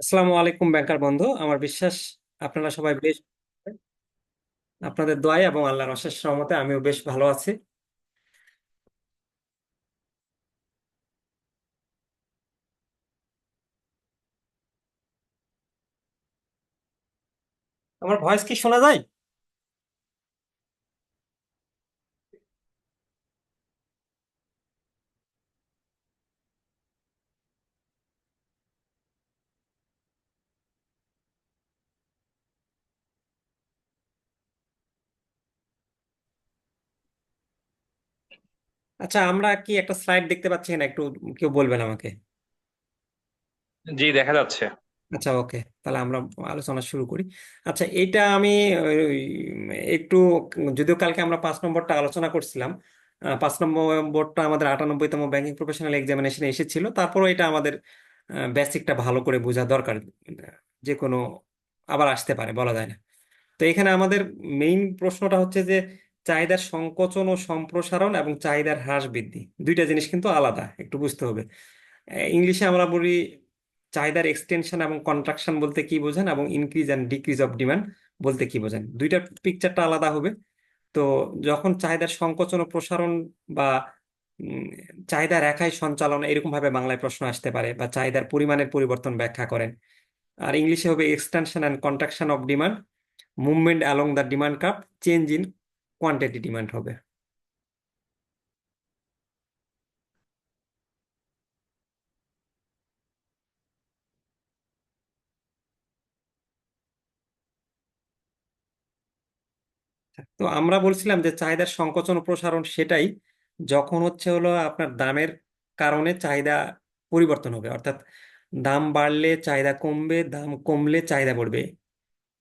আসসালামু আলাইকুম ব্যাংকার বন্ধু। আমার বিশ্বাস আপনারা সবাই বেশ, আপনাদের দোয়ায় এবং আল্লাহর অশেষ রহমতে আমিও বেশ ভালো আছি। আমার ভয়েস কি শোনা যায়? আচ্ছা, আমরা কি একটা স্লাইড দেখতে পাচ্ছি না? একটু কেউ বলবেন আমাকে? জি, দেখা যাচ্ছে। আচ্ছা, ওকে, তাহলে আমরা আলোচনা শুরু করি। আচ্ছা, এইটা আমি ওই, একটু, যদিও কালকে আমরা 5 নম্বরটা আলোচনা করছিলাম, 5 নম্বরটা আমাদের 98তম ব্যাংকিং প্রফেশনাল এক্সামিনেশনে এসেছিল। তারপরও এটা আমাদের বেসিকটা ভালো করে বোঝা দরকার। যে কোনো আবার আসতে পারে, বলা যায় না। তো এখানে আমাদের মেইন প্রশ্নটা হচ্ছে যে চাহিদার সংকোচন ও সম্প্রসারণ এবং চাহিদার হ্রাস বৃদ্ধি, দুইটা জিনিস কিন্তু আলাদা, একটু বুঝতে হবে। ইংলিশে আমরা বলি চাহিদার এক্সটেনশন এবং কন্ট্রাকশন বলতে কি বোঝেন, এবং increase and decrease of demand বলতে কি বোঝেন, দুইটার পিকচারটা আলাদা হবে। তো যখন চাহিদার সংকোচন ও প্রসারণ বা উম, চাহিদা রেখায় সঞ্চালন এরকম ভাবে বাংলায় প্রশ্ন আসতে পারে, বা চাহিদার পরিমাণের পরিবর্তন ব্যাখ্যা করেন। আর ইংলিশে হবে extension and contraction of demand, movement along the demand curve, change in quantity demand হবে। তো আমরা বলছিলাম যে চাহিদার সংকোচন ও প্রসারণ সেটাই যখন হচ্ছে হলো আপনার দামের কারণে চাহিদা পরিবর্তন হবে, অর্থাৎ দাম বাড়লে চাহিদা কমবে, দাম কমলে চাহিদা বাড়বে,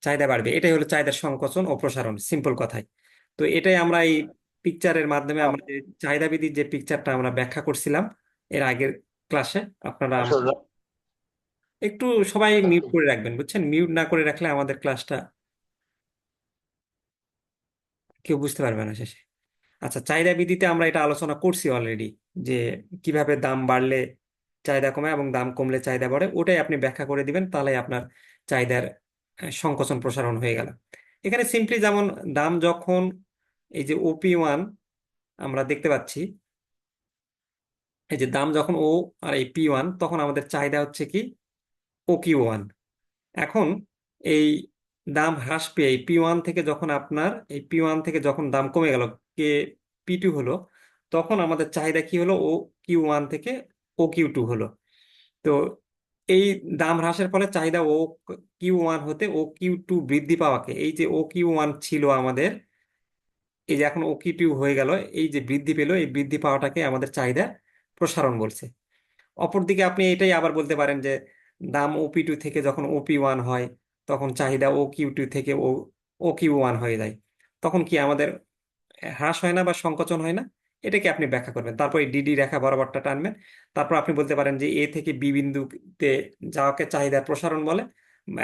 চাহিদা বাড়বে, এটাই হলো চাহিদার সংকোচন ও প্রসারণ, সিম্পল কথায়। তো এটাই আমরা এই পিকচারের মাধ্যমে আমরা যে চাহিদা বৃদ্ধির যে পিকচারটা আমরা ব্যাখ্যা করছিলাম এর আগের ক্লাসে, আপনারা আসলে একটু সবাই মিউট করে রাখবেন, বুঝছেন? মিউট না করে রাখলে আমাদের ক্লাসটা কেউ বুঝতে পারবে না শেষে। আচ্ছা, চাহিদা বৃদ্ধিতে আমরা এটা আলোচনা করছি অলরেডি, যে কিভাবে দাম বাড়লে চাহিদা কমে এবং দাম কমলে চাহিদা বাড়ে, ওটাই আপনি ব্যাখ্যা করে দিবেন, তাহলে আপনার চাহিদার সংকোচন প্রসারণ হয়ে গেল। এখানে সিম্পলি যেমন দাম যখন, এই যে OP1 আমরা দেখতে পাচ্ছি, এই যে দাম যখন ও আর এই P1, তখন আমাদের চাহিদা হচ্ছে কি OQ1। এখন এই দাম হ্রাস পেয়ে এই P1 থেকে যখন আপনার এই P1 থেকে যখন দাম কমে গেল, কে P2 হলো, তখন আমাদের চাহিদা কি হলো, OQ1 থেকে OQ2 হলো। তো এই দাম হ্রাসের ফলে চাহিদা OQ1 হতে OQ2 বৃদ্ধি পাওয়াকে, এই যে OQ1 ছিল আমাদের, এই যে এখন OQ2 হয়ে গেল, এই যে বৃদ্ধি পেল, এই বৃদ্ধি পাওয়াটাকে আমাদের চাহিদা প্রসারণ বলছে। অপরদিকে আপনি এটাই আবার বলতে পারেন যে দাম OP2 থেকে যখন OP1 হয়, তখন চাহিদা OQ2 থেকে OQ1 হয়ে যায়। তখন কি আমাদের হ্রাস হয় না বা সংকোচন হয় না? এটাকে আপনি ব্যাখ্যা করবেন, তারপর এই DD রেখা বরাবরটা টানবেন। তারপর আপনি বলতে পারেন যে A থেকে B বিন্দুতে যাওয়াকে চাহিদার প্রসারণ বলে,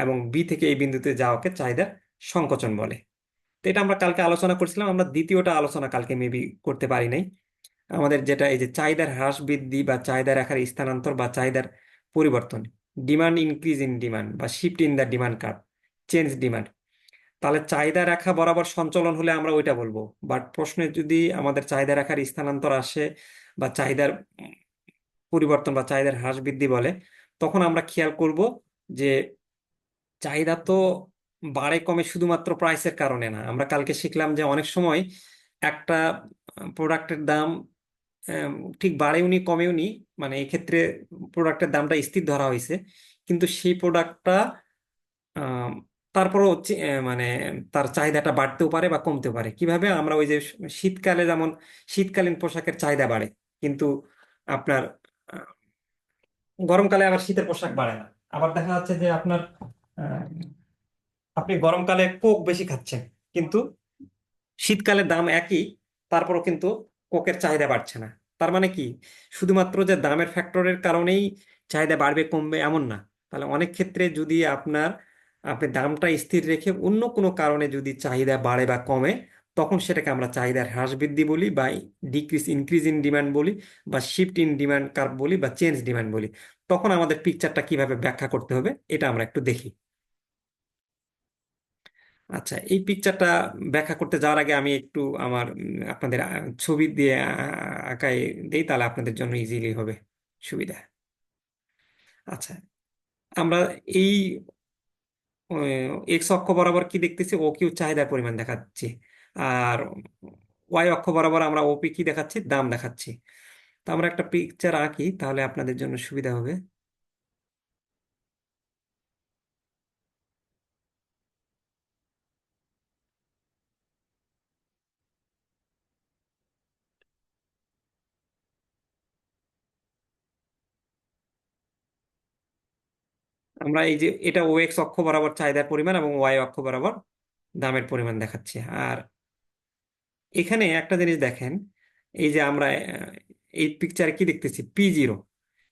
এবং B থেকে এই বিন্দুতে যাওয়াকে চাহিদার সংকোচন বলে। তো এটা আমরা কালকে আলোচনা করছিলাম, আমরা দ্বিতীয়টা আলোচনা কালকে মেবি করতে পারি নাই। আমাদের যেটা এই যে চাহিদার হ্রাস বৃদ্ধি বা চাহিদা রেখার স্থানান্তর বা চাহিদার পরিবর্তন, ডিমান্ড ইনক্রিজ ইন ডিমান্ড বা shift in the demand curve, change demand, তাহলে চাহিদা রেখা বরাবর সঞ্চালন হলে আমরা ওইটা বলবো। বাট প্রশ্নে যদি আমাদের চাহিদা রেখার স্থানান্তর আসে বা চাহিদার পরিবর্তন বা চাহিদার হ্রাস বৃদ্ধি বলে, তখন আমরা খেয়াল করব যে চাহিদা তো বাড়ে কমে শুধুমাত্র প্রাইসের কারণে না। আমরা কালকে শিখলাম যে অনেক সময় একটা প্রোডাক্টের দাম আম, ঠিক বাড়েওনি কমেওনি, মানে এক্ষেত্রে প্রোডাক্টের দামটা স্থির ধরা হয়েছে, কিন্তু সেই প্রোডাক্টটা তারপরও মানে তার চাহিদাটা বাড়তেও পারে বা কমতেও পারে। কিভাবে? আমরা ওই যে শীতকালে যেমন শীতকালীন পোশাকের চাহিদা বাড়ে, কিন্তু আপনার আহ, গরমকালে আবার শীতের পোশাক বাড়ে না। আবার দেখা যাচ্ছে যে আপনার আপনি গরমকালে কোক বেশি খাচ্ছেন, কিন্তু শীতকালে দাম একই, তারপরও কিন্তু কোকের চাহিদা বাড়ছে না। তার মানে কি শুধুমাত্র যে দামের ফ্যাক্টরের কারণেই চাহিদা বাড়বে কমবে এমন না। তাহলে অনেক ক্ষেত্রে যদি আপনি দামটা স্থির রেখে অন্য কোনো কারণে যদি চাহিদা বাড়ে বা কমে, তখন সেটাকে আমরা চাহিদার হ্রাস বৃদ্ধি বলি, বা ডিক্রিজ ইনক্রিজ ইন ডিমান্ড বলি, বা শিফট ইন ডিমান্ড কার্ভ বলি, বা চেঞ্জ ডিমান্ড বলি। তখন আমাদের পিকচারটা কিভাবে ব্যাখ্যা করতে হবে এটা আমরা একটু দেখি। আচ্ছা, এই পিকচারটা ব্যাখ্যা করতে যাওয়ার আগে আমি একটু আমার আপনাদের ছবি দিয়ে আঁকাই দিই, তাহলে আপনাদের জন্য ইজিলি হবে, সুবিধা। আচ্ছা, আমরা এই এক্স অক্ষ বরাবর কি দেখতেছি, ও কিউ চাহিদার পরিমাণ দেখাচ্ছি, আর ওয়াই অক্ষ বরাবর আমরা ওপি কি দেখাচ্ছি, দাম দেখাচ্ছি। তো আমরা একটা পিকচার আঁকি, তাহলে আপনাদের জন্য সুবিধা হবে। আমরা এই যে এটা ও এক্স অক্ষ বরাবর চাহিদার পরিমাণ এবং ওয়াই অক্ষ বরাবর দামের পরিমাণ দেখাচ্ছি। আর এখানে একটা জিনিস দেখেন, এই যে আমরা এই পিকচারে কি দেখতেছি, P0।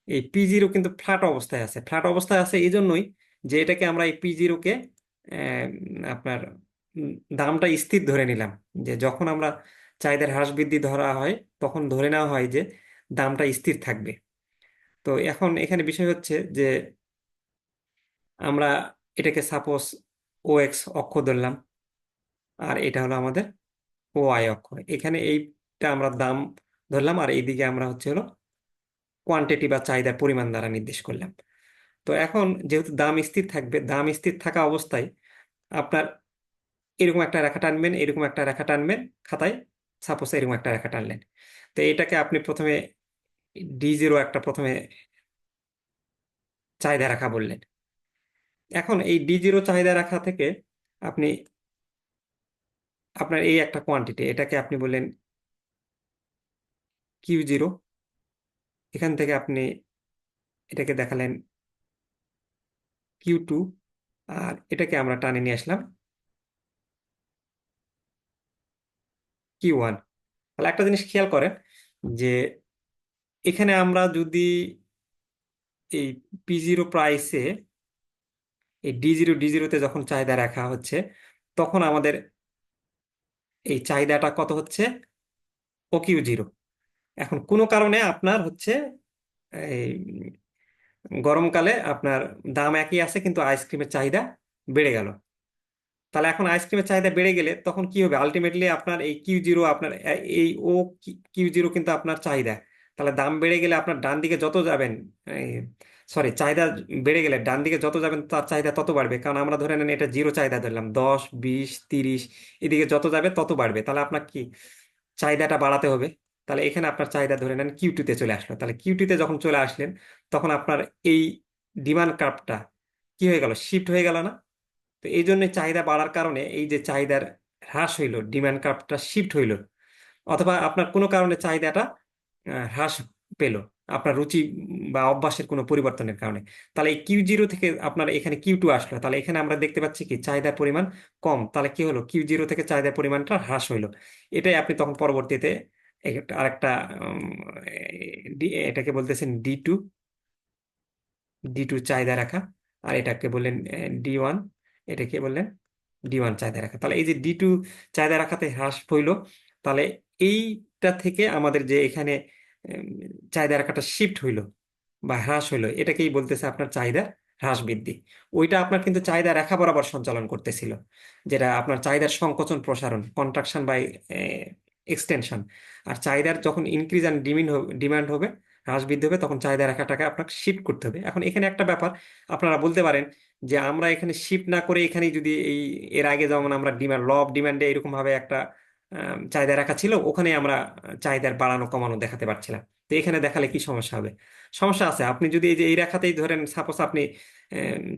এই P0 কিন্তু ফ্ল্যাট অবস্থায় আছে। ফ্ল্যাট অবস্থায় আছে এই জন্যই যে এটাকে আমরা এই P0 কে আপনার উম, দামটা স্থির ধরে নিলাম। যে যখন আমরা চাহিদার হ্রাস বৃদ্ধি ধরা হয়, তখন ধরে নেওয়া হয় যে দামটা স্থির থাকবে। তো এখন এখানে বিষয় হচ্ছে যে আমরা এটাকে সাপোজ ও এক্স অক্ষ ধরলাম, আর এটা হলো আমাদের ও আই অক্ষ। এখানে এইটা আমরা দাম ধরলাম, আর এইদিকে আমরা হচ্ছে হলো কোয়ান্টিটি বা চাহিদার পরিমাণ দ্বারা নির্দেশ করলাম। তো এখন যেহেতু দাম স্থির থাকবে, দাম স্থির থাকা অবস্থায় আপনার এরকম একটা রেখা টানবেন, এরকম একটা রেখা টানবেন খাতায়, সাপোজ এরকম একটা রেখা টানলেন। তো এটাকে আপনি প্রথমে D0 একটা প্রথমে চাহিদা রাখা বললেন। এখন এই D0 চাহিদা রাখা থেকে আপনি আপনার এই একটা কোয়ান্টিটি, এটাকে আপনি বললেন Q0। এখান থেকে আপনি এটাকে দেখালেন Q2, আর এটাকে আমরা টানে নিয়ে আসলাম Q1। তাহলে একটা জিনিস খেয়াল করেন যে এখানে আমরা যদি এই P0 প্রাইসে এই D0 যখন চাহিদা রাখা হচ্ছে, তখন আমাদের এই চাহিদাটা কত হচ্ছে, OQ0। এখন কোনো কারণে আপনার হচ্ছে এই গরমকালে আপনার দাম একই আছে, কিন্তু আইসক্রিমের চাহিদা বেড়ে গেল। তাহলে এখন আইসক্রিমের চাহিদা বেড়ে গেলে তখন কি হবে, আলটিমেটলি আপনার এই Q0 আপনার এই ও Q0 কিন্তু আপনার চাহিদা। তাহলে দাম বেড়ে গেলে আপনার ডান দিকে যত যাবেন, সরি, চাহিদা বেড়ে গেলে ডান দিকে যত যাবেন তার চাহিদা তত বাড়বে। কারণ আমরা ধরে নেন এটা 0 চাহিদা ধরলাম, 10, 20, 30, এদিকে যত যাবে তত বাড়বে। তাহলে আপনার কি চাহিদাটা বাড়াতে হবে। তাহলে এখানে আপনার চাহিদা ধরে নেন Q2 তে চলে আসলো। তাহলে Q2 তে যখন চলে আসলেন, তখন আপনার এই ডিমান্ড কার্ভটা কি হয়ে গেল, শিফট হয়ে গেল না? তো এই জন্য চাহিদা বাড়ার কারণে এই যে চাহিদার হ্রাস হইলো, ডিমান্ড কার্ভটা শিফট হইলো, অথবা আপনার কোনো কারণে চাহিদাটা হ্রাস পেলো, আপনার রুচি বা অভ্যাসের কোনো পরিবর্তনের কারণে। তাহলে এই Q0 থেকে আপনার এখানে Q2 আসলো। তাহলে এখানে আমরা দেখতে পাচ্ছি কি চাহিদার পরিমাণ কম। তাহলে কি হলো, Q0 থেকে চাহিদার পরিমাণটা হ্রাস হইলো। এটাই আপনি তখন পরবর্তীতে আরেকটা এটাকে বলতেছেন D2। D2 চাহিদা রাখা। আর এটাকে বললেন D1। এটাকে বললেন D1 চাহিদা রাখা। তাহলে এই যে D2 চাহিদা রাখাতে হ্রাস হইলো, তাহলে এইটা থেকে আমাদের যে এখানে উম, চাহিদা রাখাটা শিফট হইলো বা হ্রাস হইলো, এটাকেই বলতেছে আপনার চাহিদা হ্রাস বৃদ্ধি। ওইটা আপনার কিন্তু চাহিদা রেখা বরাবর সঞ্চালন করতেছিল, যেটা আপনার চাহিদার সংকোচন প্রসারণ, কন্ট্রাকশন বাই এক্সটেনশন। আর চাহিদার যখন ইনক্রিজ অ্যান্ড ডিমান্ড হবে, হ্রাস বৃদ্ধি হবে, তখন চাহিদা রেখাটাকে আপনাকে শিফট করতে হবে। এখন এখানে একটা ব্যাপার আপনারা বলতে পারেন যে আমরা এখানে শিফট না করে এখানে যদি এই এর আগে যেমন আমরা ডিমান্ড ল অফ ডিমান্ডে এরকম ভাবে একটা চাহিদা রাখা ছিল, ওখানে আমরা চাহিদার বাড়ানো কমানো দেখাতে পারছিলাম। তো এখানে দেখালে কি সমস্যা হবে? সমস্যা আছে। আপনি যদি এই যে এই রেখাতেই ধরেন, সাপোজ আপনি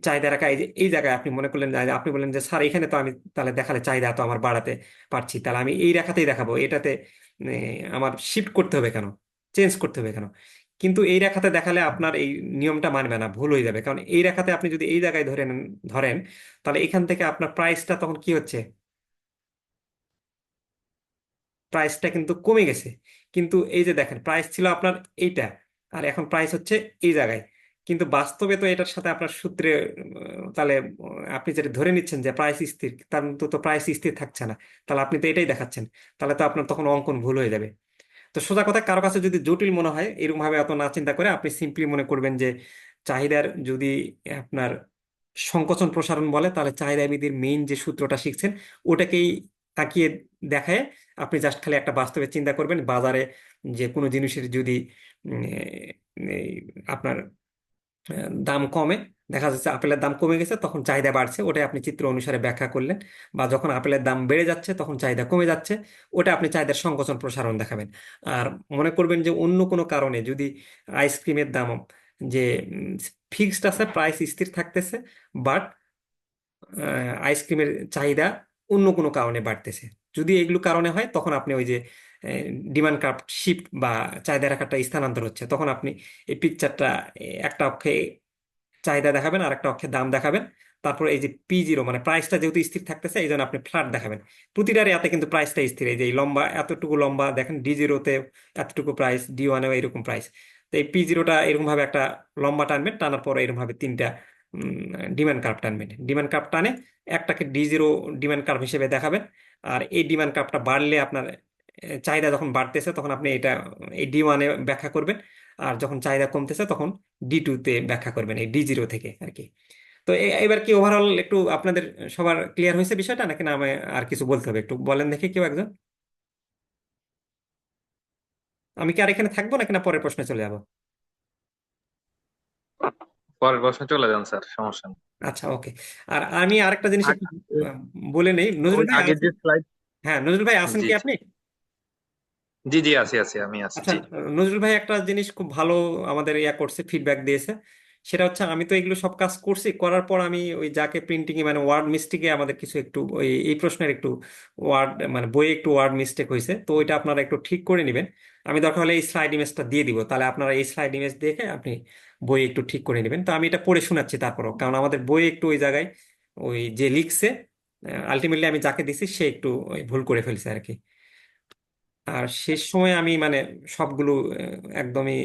চাহিদা রাখা এই যে এই জায়গায় আপনি মনে করলেন যে আপনি বললেন যে স্যার এখানে তো আমি তাহলে দেখালে চাহিদা তো আমার বাড়াতে পারছি, তাহলে আমি এই রেখাতেই দেখাবো, এটাতে আমার শিফট করতে হবে কেন, চেঞ্জ করতে হবে কেন? কিন্তু এই রেখাতে দেখালে আপনার এই নিয়মটা মানবে না, ভুল হয়ে যাবে। কারণ এই রেখাতে আপনি যদি এই জায়গায় ধরেন, তাহলে এখান থেকে আপনার প্রাইসটা তখন কি হচ্ছে, প্রাইসটা কিন্তু কমে গেছে। কিন্তু এই যে দেখেন, প্রাইস ছিল আপনার এইটা, আর এখন প্রাইস হচ্ছে এই জায়গায়। কিন্তু বাস্তবে তো এটার সাথে আপনার সূত্রে তাহলে আপনি যেটা ধরে নিচ্ছেন যে প্রাইস স্থির, তার তো প্রাইস স্থির থাকছে না। তাহলে আপনি তো এটাই দেখাচ্ছেন, তাহলে তো আপনার তখন অঙ্কন ভুল হয়ে যাবে। তো সোজা কথা, কারো কাছে যদি জটিল মনে হয় এরকম ভাবে এত না চিন্তা করে আপনি সিম্পলি মনে করবেন যে চাহিদার যদি আপনার সংকোচন প্রসারণ বলে, তাহলে চাহিদা বৃদ্ধির মেইন যে সূত্রটা শিখছেন ওটাকেই তাকিয়ে দেখায় আপনি জাস্ট খালি একটা বাস্তবে চিন্তা করবেন। বাজারে যে কোনো জিনিসের যদি এই আপনার দাম কমে, দেখা যাচ্ছে আপেলের দাম কমে গেছে তখন চাহিদা বাড়ছে, ওটাই আপনি চিত্র অনুসারে ব্যাখ্যা করলেন। বা যখন আপেলের দাম বেড়ে যাচ্ছে তখন চাহিদা কমে যাচ্ছে, ওটা আপনি চাহিদার সংকোচন প্রসারণ দেখাবেন। আর মনে করবেন যে অন্য কোনো কারণে যদি আইসক্রিমের দাম যে ফিক্সড আছে, প্রাইস স্থির থাকতেছে, বাট আইসক্রিমের চাহিদা অন্য কোনো কারণে বাড়তেছে, যদি এগুলো কারণে হয় তখন আপনি ওই যে ডিমান্ড কার্ভ শিফট বা চাহিদা রেখাটা স্থানান্তর হচ্ছে, তখন আপনি এই পিকচারটা একটা অক্ষে চাহিদা দেখাবেন আর একটা অক্ষে দাম দেখাবেন। তারপর এই যে P0 মানে প্রাইসটা যেহেতু স্থির থাকতেছে এই জন্য আপনি ফ্ল্যাট দেখাবেন। প্রতিটার এতে কিন্তু প্রাইসটা স্থির, এই যে এই লম্বা এতটুকু লম্বা দেখেন D0-তে এতটুকু প্রাইস, D1-এও এরকম প্রাইস। তো এই P0টা এরকম ভাবে একটা লম্বা টানবেন, টানার পর এরকম ভাবে তিনটা ডিমান্ড কার্ভ টানবেন। ডিমান্ড কার্ভ টানে একটাকে D0 ডিমান্ড কার্ভ হিসেবে দেখাবেন। আর এই ডিমান্ড কার্ভটা বাড়লে আপনার চাহিদা যখন বাড়তেছে তখন আপনি এটা এই D1-এ ব্যাখ্যা করবেন। আর যখন চাহিদা কমতেছে তখন D2-তে ব্যাখ্যা করবেন, এই D0 থেকে আর কি। তো এবার কি ওভারঅল একটু আপনাদের সবার ক্লিয়ার হয়েছে বিষয়টা, নাকি না আমি আর কিছু বলতে হবে? একটু বলেন দেখি কেউ একজন। আমি কি আর এখানে থাকবো নাকি না পরের প্রশ্নে চলে যাবো? পরের প্রশ্নে চলে যান স্যার, সমস্যা নেই। আচ্ছা, ওকে। আর আমি আরেকটা জিনিস একটু আগ- আহ, বলে নেই, নজরুল ওই ভাই আগের আছেন? যে স্লাইড। হ্যাঁ, নজরুল ভাই আছেন জি কি জি আপনি? জি জি, আছি আছি, আমি আছি, আচ্ছা, জি। নজরুল ভাই একটা জিনিস খুব ভালো আমাদের ইয়া করছে, ফিডব্যাক দিয়েছে। সেটা হচ্ছে আমি তো এগুলো সব কাজ করছি, করার পর আমি ওই যাকে প্রিন্টিং এ মানে ওয়ার্ড মিস্টেকে আমাদের কিছু একটু ওই এই প্রশ্নের একটু ওয়ার্ড মানে বইয়ে একটু ওয়ার্ড মিস্টেক হয়েছে, তো ওইটা আপনারা একটু ঠিক করে নেবেন। আমি দরকার হলে এই স্লাইড ইমেজটা দিয়ে দিব, তাহলে আপনারা এই স্লাইড ইমেজ দেখে আপনি বই একটু ঠিক করে নেবেন। তো আমি এটা পড়ে শোনাচ্ছি তারপরও, কারণ আমাদের বই একটু ওই জায়গায় ওই যে লিখছে আলটিমেটলি আমি যাকে দিছি সে একটু ওই ভুল করে ফেলছে আর কি। আর শেষ সময় আমি মানে সবগুলো একদমই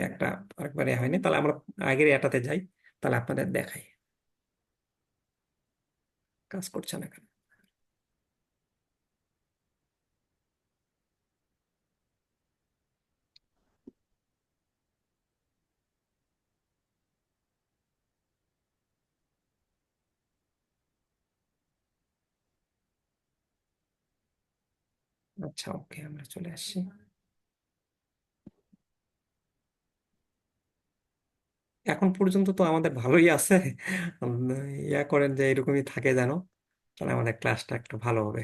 একটা একবারে হয়নি, তাহলে আমরা আগের এটাতে যাই, তাহলে আপনাদের দেখাই কাজ করছে না কেন। আচ্ছা, ওকে, আমরা চলে আসছি। এখন পর্যন্ত তো আমাদের ভালোই আছে। উম, ইয়া করেন যে এরকমই থাকে যেন, তাহলে আমাদের ক্লাসটা একটু ভালো হবে।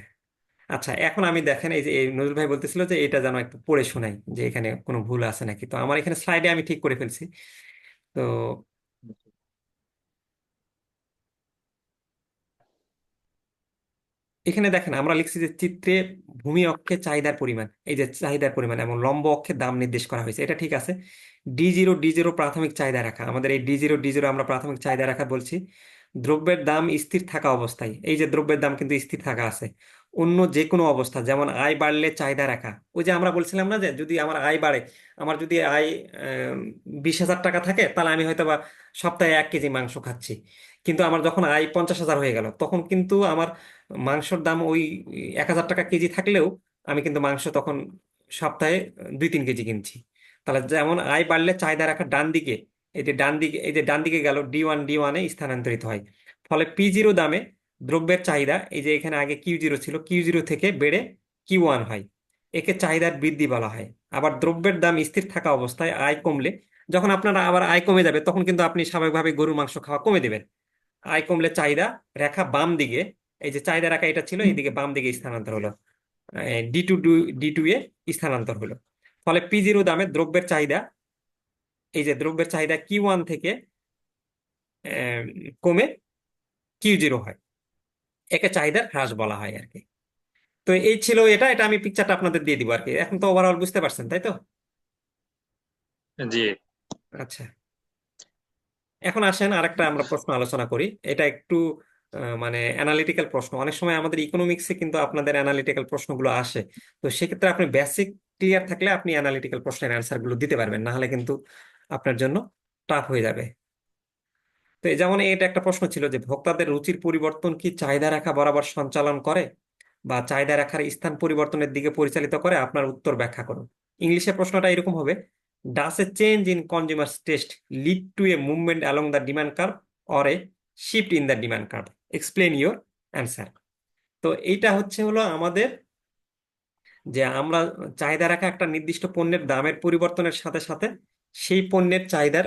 আচ্ছা, এখন আমি দেখেন এই যে এই নজরুল ভাই বলতেছিল যে এটা যেন একটু পড়ে শোনাই যে এখানে কোনো ভুল আছে নাকি, তো আমার এখানে স্লাইডে আমি ঠিক করে ফেলছি। তো এখানে দেখেন আমরা লিখছি যে চিত্রে ভূমি অক্ষে চাহিদার পরিমাণ, এই যে চাহিদার পরিমাণ এবং লম্ব অক্ষে দাম নির্দেশ করা হয়েছে, এটা ঠিক আছে। D0 প্রাথমিক চাহিদা রাখা, আমাদের এই D0 আমরা প্রাথমিক চাহিদা রাখা বলছি। দ্রব্যের দাম স্থির থাকা অবস্থায়, এই যে দ্রব্যের দাম কিন্তু স্থির থাকা আছে। অন্য যে কোনো অবস্থা যেমন আয় বাড়লে চাহিদা রাখা, ওই যে আমরা বলছিলাম না যে যদি আমার আয় বাড়ে, আমার যদি আয় 20,000 টাকা থাকে তাহলে আমি হয়তো বা সপ্তাহে 1 কেজি মাংস খাচ্ছি। কিন্তু আমার যখন আয় 50,000 হয়ে গেল তখন কিন্তু আমার মাংসর দাম ওই 1,000 টাকা কেজি থাকলেও আমি কিন্তু মাংস তখন সপ্তাহে 2-3 কেজি কিনছি। তাহলে যেমন আয় বাড়লে চাহিদা রাখা ডান দিকে, এই যে ডান দিকে, এই যে ডান দিকে গেল D1 স্থানান্তরিত হয়। ফলে P0 দামে দ্রব্যের চাহিদা, এই যে এখানে আগে Q0 ছিল, Q0 থেকে বেড়ে Q1 হয়। একে চাহিদার বৃদ্ধি বলা হয়। আবার দ্রব্যের দাম স্থির থাকা অবস্থায় আয় কমলে, যখন আপনার আবার আয় কমে যাবে তখন কিন্তু আপনি স্বাভাবিকভাবে গরুর মাংস খাওয়া কমে দেবেন। আয় কমলে চাহিদা রেখা বাম দিকে, এই যে চাহিদা রেখা এটা ছিল এইদিকে বাম দিকে স্থানান্তর হলো, D2 এ স্থানান্তর হলো। ফলে P0 দামে দ্রব্যের চাহিদা, এই যে দ্রব্যের চাহিদা Q1 থেকে আহ, কমে Q0 হয়, একে চাহিদার হ্রাস বলা হয় আর কি। তো এই ছিল এটা, এটা আমি পিকচারটা আপনাদের দিয়ে দিব আর কি। এখন তো ওভারঅল বুঝতে পারছেন তাই তো? জি আচ্ছা, এখন আসেন আরেকটা আমরা প্রশ্ন আলোচনা করি। এটা একটু মানে অ্যানালিটিক্যাল প্রশ্ন, অনেক সময় আমাদের ইকোনমিক্সে কিন্তু আপনাদের অ্যানালিটিক্যাল প্রশ্নগুলো আসে। তো সেক্ষেত্রে আপনি বেসিক ক্লিয়ার থাকলে আপনি অ্যানালিটিক্যাল প্রশ্নের অ্যান্সার গুলো দিতে পারবেন, না হলে কিন্তু আপনার জন্য টাফ হয়ে যাবে। তো এই যেমন এটা একটা প্রশ্ন ছিল যে ভোক্তাদের রুচির পরিবর্তন কি চাহিদা রেখা বরাবর সঞ্চালন করে বা চাহিদা রেখার স্থান পরিবর্তনের দিকে পরিচালিত করে, আপনার উত্তর ব্যাখ্যা করুন। ইংলিশে প্রশ্নটা এরকম হবে: does a change in consumer taste lead to a movement along the demand curve or a shift in the demand curve? Explain your answer. তো এইটা হলো আমাদের যে আমরা চাহিদা রাখা একটা নির্দিষ্ট পণ্যের দামের পরিবর্তনের সাথে সাথে সেই পণ্যের চাহিদার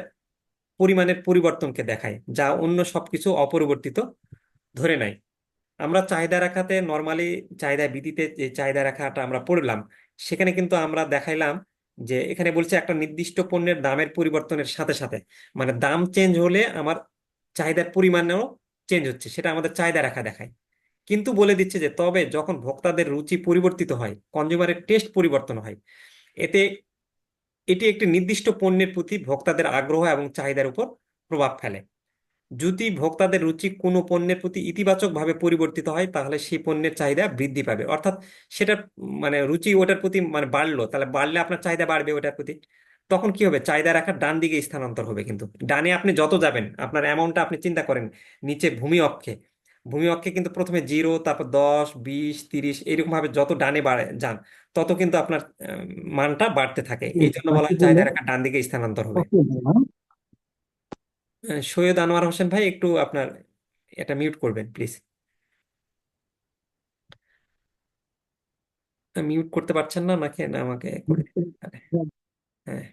পরিমাণের পরিবর্তনকে দেখায়, যা অন্য সবকিছু অপরিবর্তিত ধরে নেয়। আমরা চাহিদা রাখাতে নর্মালি চাহিদা ভিত্তিতে যে চাহিদা রাখাটা আমরা পড়লাম, সেখানে কিন্তু আমরা দেখাইলাম যে এখানে বলছে একটা নির্দিষ্ট পণ্যের দামের পরিবর্তনের সাথে সাথে, মানে দাম চেঞ্জ হলে আমার চাহিদার পরিমাণও চেঞ্জ হচ্ছে, সেটা আমাদের চাহিদা রাখা দেখায়। কিন্তু বলে দিচ্ছে যে তবে যখন ভোক্তাদের রুচি পরিবর্তিত হয়, কনজিউমারের টেস্ট পরিবর্তন হয়, এতে এটি একটি নির্দিষ্ট পণ্যের প্রতি ভোক্তাদের আগ্রহ এবং চাহিদার উপর প্রভাব ফেলে। যদি ভোক্তাদের রুচি কোনো পণ্যের প্রতি ইতিবাচকভাবে পরিবর্তিত হয়, তাহলে সেই পণ্যের চাহিদা বৃদ্ধি পাবে। অর্থাৎ সেটা মানে রুচি ওটার প্রতি মানে বাড়লো, তাহলে বাড়লে আপনার চাহিদা বাড়বে ওটার প্রতি। তখন কি হবে? চাহিদা রাখার ডান দিকে স্থানান্তর হবে। কিন্তু ডানে আপনি যত যাবেন, আপনার অ্যামাউন্টটা আপনি চিন্তা করেন, নিচে ভূমি অক্ষে, ভূমি অক্ষে কিন্তু প্রথমে 0, তারপর 10, 20, 30 এরকম ভাবে যত ডানে বাড়ে যান, তত কিন্তু আপনার মানটা বাড়তে থাকে। এই জন্য বলা হয় চাহিদা রাখার ডান দিকে স্থানান্তর হবে। সৈয়দ আনোয়ার হোসেন ভাই, একটু আপনার এটা মিউট করবেন প্লিজ। মিউট করতে পারছেন না নাকি? না আমাকে করে দিন। আরে, হ্যাঁ,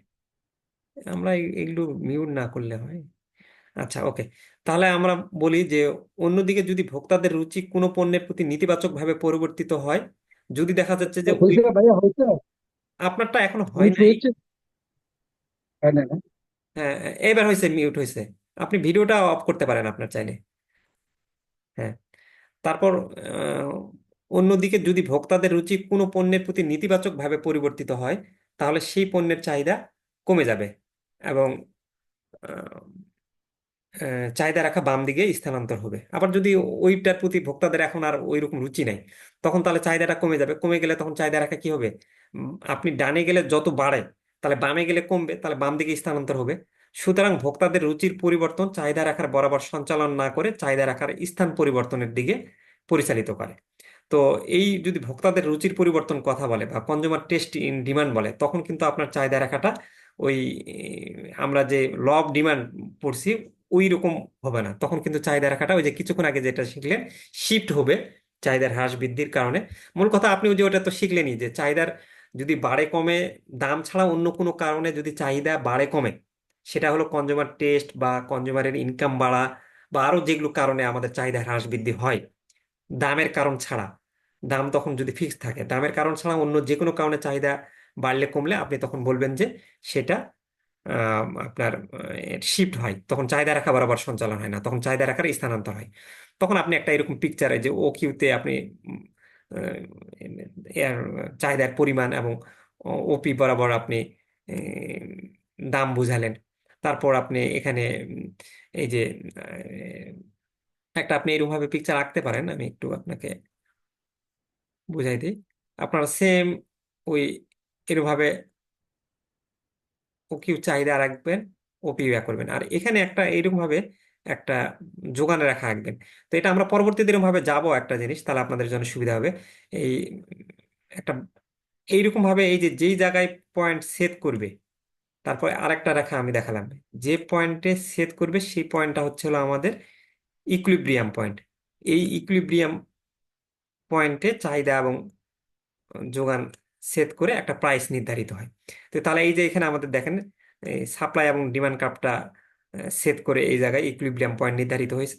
আমরা এগুলো মিউট না করলে হয়। আচ্ছা, ওকে। তাহলে আমরা বলি যে অন্যদিকে যদি ভোক্তাদের রুচি কোনো পণ্যের প্রতি নেতিবাচকভাবে পরিবর্তিত হয়, যদি দেখা যাচ্ছে যে ওই হয়েছে ভাইয়া, হয়েছে। আপনারটা এখনো হয় মিউট নাই। হয়েছে। হ্যাঁ, না না। হ্যাঁ, এবার হয়েছে, মিউট হয়েছে। আপনি ভিডিওটা অফ করতে পারেন আপনার চাইলে। হ্যাঁ। তারপর আহ, অন্যদিকে যদি ভোক্তাদের রুচি কোনো পণ্যের প্রতি নেতিবাচকভাবে পরিবর্তিত হয়, তাহলে সেই পণ্যের চাহিদা কমে যাবে এবং আহ, চাহিদা রাখা বাম দিকে স্থানান্তর হবে। আবার যদি ওইটার প্রতি ভোক্তাদের এখন আর ওই রকম রুচি নাই, তখন তাহলে চাহিদাটা কমে যাবে। কমে গেলে তখন চাহিদা রাখা কি হবে? আপনি ডানে গেলে যত বাড়ে, তাহলে বামে গেলে কমবে, তাহলে বাম দিকে স্থানান্তর হবে। সুতরাং ভোক্তাদের রুচির পরিবর্তন চাহিদা রাখার বরাবর সঞ্চালন না করে চাহিদা রাখার স্থান পরিবর্তনের দিকে পরিচালিত করে। তো এই যদি ভোক্তাদের রুচির পরিবর্তন কথা বলে বা কনজিউমার টেস্ট ইন ডিমান্ড বলে, তখন কিন্তু আপনার চাহিদা রাখাটা ওই আমরা যে ল অফ ডিমান্ড পড়ছি ওই রকম হবে না। তখন কিন্তু চাহিদা রাখাটা ওই যে কিছুক্ষণ আগে যেটা শিখলেন, শিফট হবে চাহিদার হ্রাস বৃদ্ধির কারণে। মূল কথা আপনি ওই যে ওটা তো শিখলেনই যে চাহিদার যদি বাড়ে কমে, দাম ছাড়া অন্য কোনো কারণে যদি চাহিদা বাড়ে কমে, সেটা হলো কনজিউমার টেস্ট বা কনজিউমারের ইনকাম বাড়া বা আরো যেগুলো কারণে আমাদের চাহিদা হ্রাস বৃদ্ধি হয়, দামের কারণ ছাড়া। দাম তখন যদি ফিক্স থাকে, দামের কারণ ছাড়া অন্য যে কোনো কারণে চাহিদা বাড়লে কমলে আপনি তখন বলবেন যে সেটা আপনার শিফট হয়। তখন চাহিদা রাখা বরাবর সঞ্চালন হয় না, তখন চাহিদা রাখার স্থানান্তর হয়। তখন আপনি একটা এরকম পিকচারে যে ও কিউতে আপনি উম, এর চাহিদার পরিমাণ এবং ওপি বরাবর আপনি দাম বুঝালেন। তারপর আপনি এখানে এই যে একটা আপনি এরকম ভাবে পিকচার আঁকতে পারেন। আমি একটু আপনাকে বুঝাই দিই। আপনারা সেম ওই এরভাবে ও কিউ চাহিদা রাখবেন, ওপি ইয়া করবেন, আর এখানে একটা এইরকম ভাবে একটা যোগানে রাখা রাখবেন। তো এটা আমরা পরবর্তীতে এরকম ভাবে যাবো একটা জিনিস, তাহলে আপনাদের জন্য সুবিধা হবে। এই একটা এইরকম ভাবে এই যে যেই জায়গায় পয়েন্ট সেট করবে, তারপরে আরেকটা রেখা আমি দেখালাম, যে পয়েন্টে সেট করবে সেই পয়েন্টটা হলো আমাদের ইকুইলিব্রিয়াম পয়েন্ট। এই ইকুইলিব্রিয়াম পয়েন্টে চাহিদা এবং যোগান সেট করে একটা প্রাইস নির্ধারিত হয়। তো তাহলে এই যে এখানে আমাদের দেখেন সাপ্লাই এবং ডিমান্ড কার্ভটা সেট করে এই জায়গায় ইকুইলিব্রিয়াম পয়েন্ট নির্ধারিত হয়েছে।